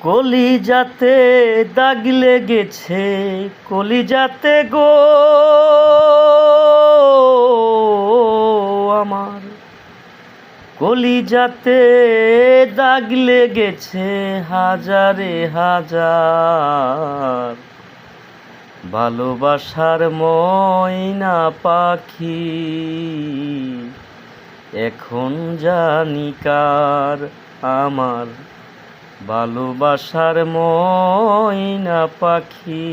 কলিজাতে দাগ লেগেছে, কলিজাতে গো আমার, কলিজাতে দাগ লেগেছে হাজারে হাজার। ভালোবাসার ময়না পাখি এখন জানি কার আমার, ভালোবাসার ময়না পাখি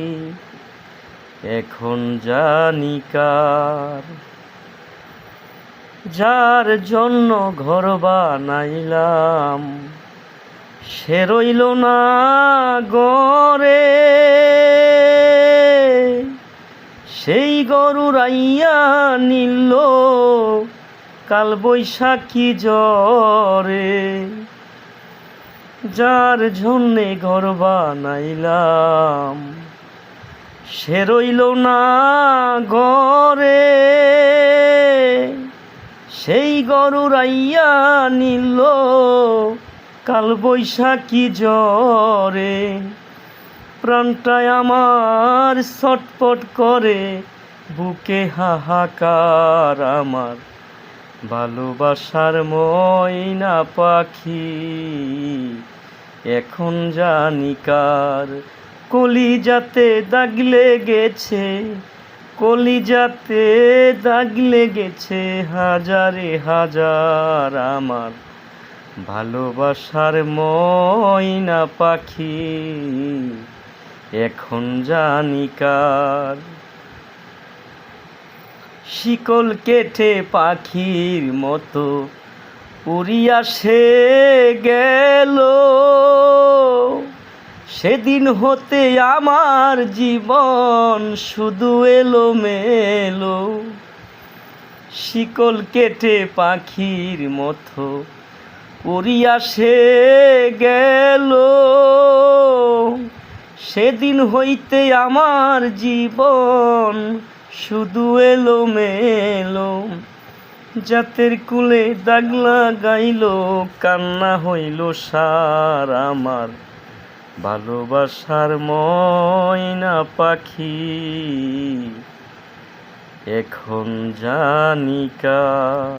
এখন জানি কার। যার জন্য ঘর বানাইলাম সে রইল না ঘরে, সেই গরু রাইয়া নিল কাল বৈশাখী ঝড়ে। যার জন্যে ঘর বানাইলাম সে রইল না ঘরে, সেই গরু রাইয়া নিল কাল বৈশাখী ঝড়ে। প্রাণটায় আমার ছটফট করে, বুকে হাহাকার আমার, ভালোবাসার ময়না পাখি এখন জানি কার। কলিজাতে দাগ লেগেছে, কলিজাতে দাগ লেগেছে হাজারে হাজার আমার, ভালোবাসার ময়না পাখি এখন জানি কার। শিকল কেটে পাখির মতো উড়িয়া সে গেল, সেদিন হতে আমার জীবন শুধু এলোমেলো। শিকল কেটে পাখির মতো উড়িয়া সে গেল, সেদিন হইতে আমার জীবন শুধু এলোমেলো। জাতের কুলে দাগ লাগাইল, কান্না হইল সার আমার, ভালোবাসার ময়না পাখি এখন জানি কার।